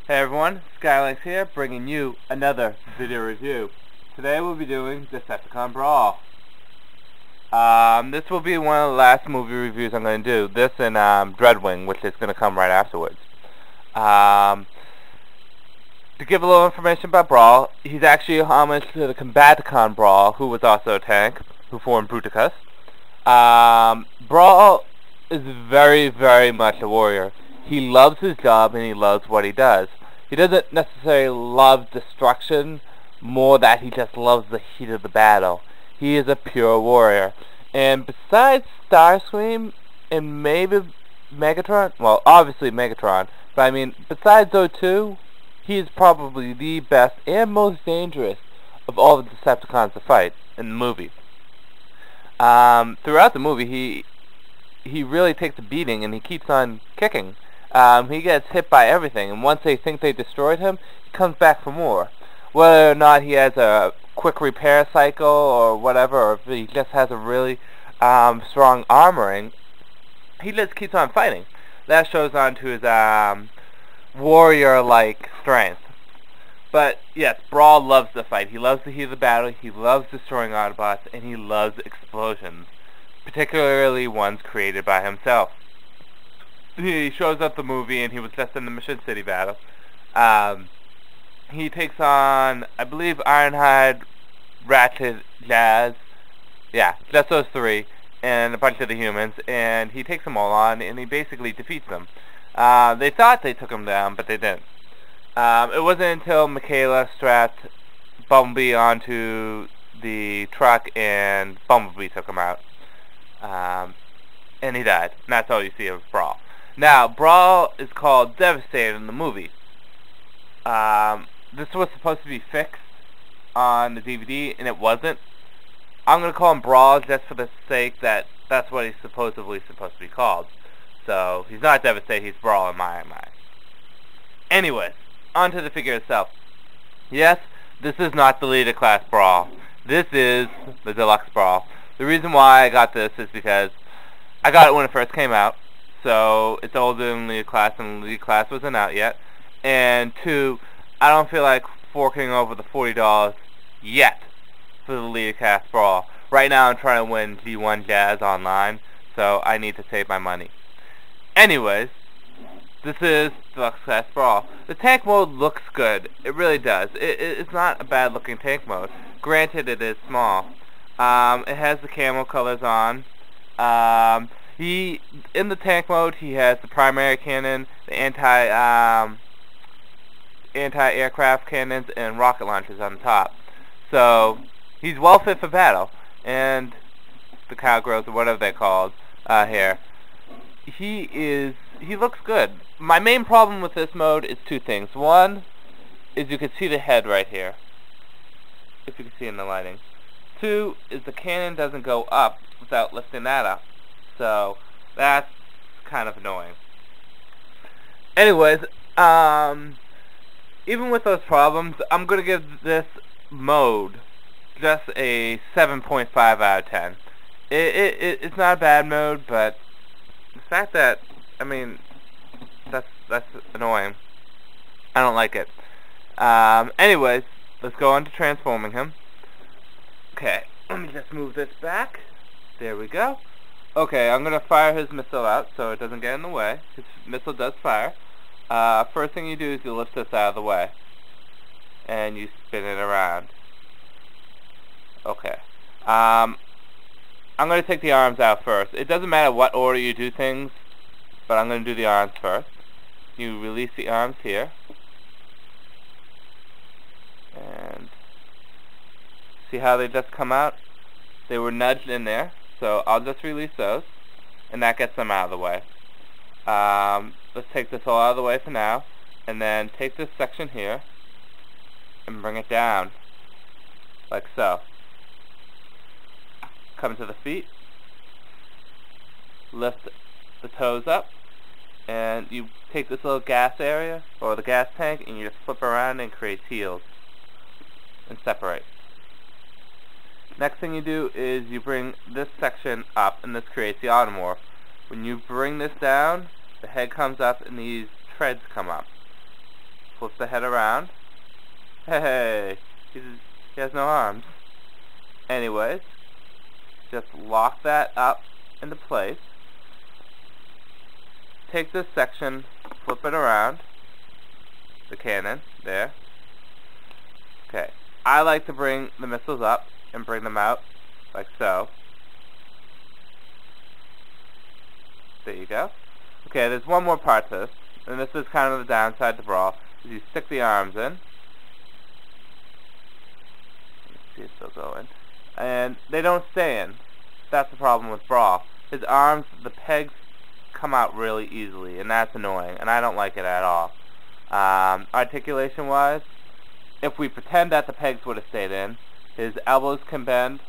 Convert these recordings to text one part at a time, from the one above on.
Hey everyone, Skylinks here, bringing you another video review. Today we'll be doing Decepticon Brawl. This will be one of the last movie reviews I'm going to do. This and Dreadwing, which is going to come right afterwards. To give a little information about Brawl, he's actually a homage to the Combaticon Brawl, who was also a tank, who formed Bruticus. Brawl is very, very much a warrior. He loves his job and he loves what he does. He doesn't necessarily love destruction, more that he just loves the heat of the battle. He is a pure warrior. And besides Starscream and maybe Megatron, well, obviously Megatron, but I mean, besides those two, he is probably the best and most dangerous of all the Decepticons to fight in the movie. Throughout the movie, he really takes a beating and he keeps on kicking. He gets hit by everything, and once they think they destroyed him, he comes back for more. Whether or not he has a quick repair cycle or whatever, or if he just has a really strong armoring, he just keeps on fighting. That shows on to his warrior-like strength. But yes, Brawl loves the fight. He loves the heat of the battle, he loves destroying Autobots, and he loves explosions, particularly ones created by himself. He shows up the movie, and he was just in the Mission City battle. He takes on, I believe, Ironhide, Ratchet, Jazz, yeah, just those three, and a bunch of the humans, and he takes them all on, and he basically defeats them. They thought they took him down, but they didn't. It wasn't until Michaela strapped Bumblebee onto the truck, and Bumblebee took him out. And he died. And that's all you see of Brawl. Now, Brawl is called Devastator in the movie. This was supposed to be fixed on the DVD, and it wasn't. I'm going to call him Brawl just for the sake that that's what he's supposedly supposed to be called. So, he's not Devastator, he's Brawl in my mind. Anyways, onto the figure itself. Yes, this is not the Leader Class Brawl. This is the Deluxe Brawl. The reason why I got this is because I got it when it first came out. So, it's older than Leader Class, and Leader Class wasn't out yet. And two, I don't feel like forking over the $40 yet for the Leader Class Brawl. Right now, I'm trying to win G1 Jazz online, so I need to save my money. Anyways, this is Deluxe Class Brawl. The tank mode looks good. It really does. It's not a bad looking tank mode. Granted, it is small. It has the camo colors on. In the tank mode, he has the primary cannon, the anti-aircraft cannons, and rocket launchers on the top. So, he's well fit for battle. And the cowgirls, or whatever they're called, here. He looks good. My main problem with this mode is two things. One is you can see the head right here, if you can see in the lighting. Two is the cannon doesn't go up without lifting that up. So, that's kind of annoying. Anyways, even with those problems, I'm going to give this mode just a 7.5 out of 10. It's not a bad mode, but the fact that, I mean, that's annoying. I don't like it. Anyways, let's go on to transforming him. Okay, let me just move this back. There we go. Okay, I'm going to fire his missile out so it doesn't get in the way. His missile does fire. First thing you do is you lift this out of the way. And you spin it around. Okay. I'm going to take the arms out first. It doesn't matter what order you do things, but I'm going to do the arms first. You release the arms here. And see how they just come out? They were nudged in there. So I'll just release those, and that gets them out of the way. Let's take this all out of the way for now, and then take this section here, and bring it down, like so. Come to the feet, lift the toes up, and you take this little gas area, or the gas tank, and you just flip around and create heels, and separate. Next thing you do is you bring this section up, and this creates the automorph. When you bring this down, the head comes up and these treads come up. flip the head around. Hey, he has no arms. Anyways, just lock that up into place. Take this section, flip it around, the cannon, there. Okay, I like to bring the missiles up and bring them out, like so. There you go. Okay, there's one more part to this, and this is kind of the downside to Brawl, is you stick the arms in. Let's see if they'll go in. And they don't stay in. That's the problem with Brawl. His arms, the pegs come out really easily, and that's annoying, and I don't like it at all. Articulation-wise, if we pretend that the pegs would have stayed in, his elbows can bend,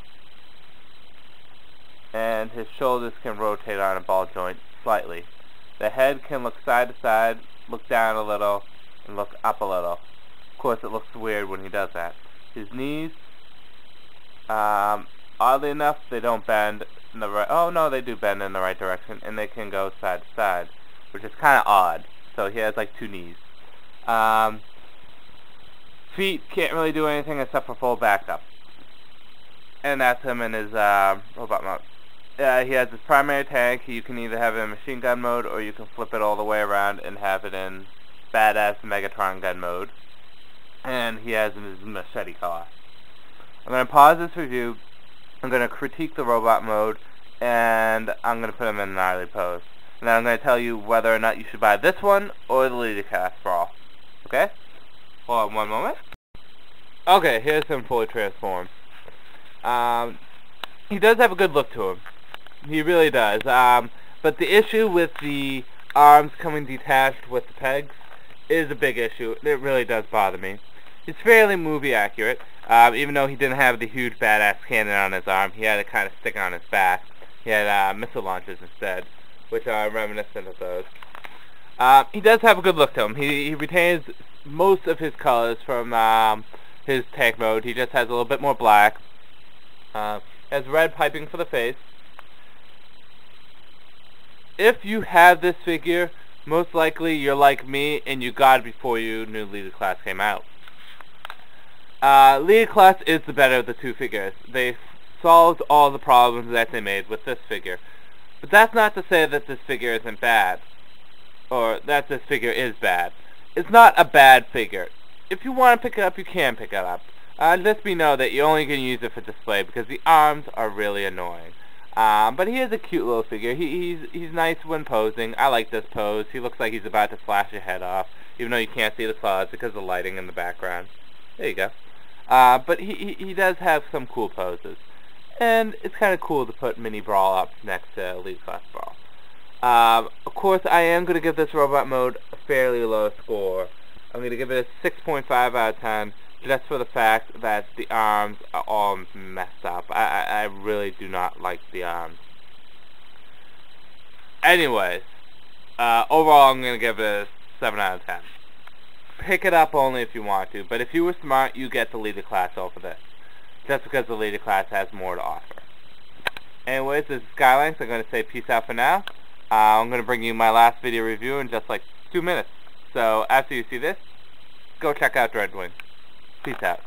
and his shoulders can rotate on a ball joint slightly. The head can look side to side, look down a little, and look up a little. Of course, it looks weird when he does that. His knees, oddly enough, they don't bend in the right... Oh, no, they do bend in the right direction, and they can go side to side, which is kind of odd. So he has, like, two knees. Feet can't really do anything except for full back up. And that's him in his robot mode. He has his primary tank. You can either have it in machine gun mode, or you can flip it all the way around and have it in badass Megatron gun mode. And he has his machete claw. I'm going to pause this review. I'm going to critique the robot mode, and I'm going to put him in an gnarly pose. And then I'm going to tell you whether or not you should buy this one or the Leader Cast Brawl. Okay? Hold on one moment. Okay, here's him fully transformed. He does have a good look to him. He really does. But the issue with the arms coming detached with the pegs is a big issue. It really does bother me. He's fairly movie accurate. Even though he didn't have the huge badass cannon on his arm, he had it kind of sticking on his back. He had missile launchers instead, which are reminiscent of those. He does have a good look to him. He retains most of his colors from his tank mode. He just has a little bit more black. Has red piping for the face. If you have this figure, most likely you're like me and you got it before you knew Leader Class came out. Leader Class is the better of the two figures. They solved all the problems that they made with this figure. But that's not to say that this figure isn't bad, or that this figure is bad. It's not a bad figure. If you want to pick it up, you can pick it up. Just be know that you're only going to use it for display because the arms are really annoying. But he is a cute little figure. He's nice when posing. I like this pose. He looks like he's about to slash your head off, even though you can't see the claws because of the lighting in the background. There you go. But he does have some cool poses. And it's kind of cool to put Mini Brawl up next to Elite Class Brawl. Of course, I am going to give this robot mode a fairly low score. I'm going to give it a 6.5 out of 10, just for the fact that the arms are all messed up. I really do not like the arms. Anyways, overall I'm going to give it a 7 out of 10. Pick it up only if you want to, but if you were smart, you get the Leader Class over this, just because the Leader Class has more to offer. Anyways, this is Skylanks. I'm going to say peace out for now. I'm going to bring you my last video review in just like 2 minutes. So after you see this, go check out Dreadwing. Peace out.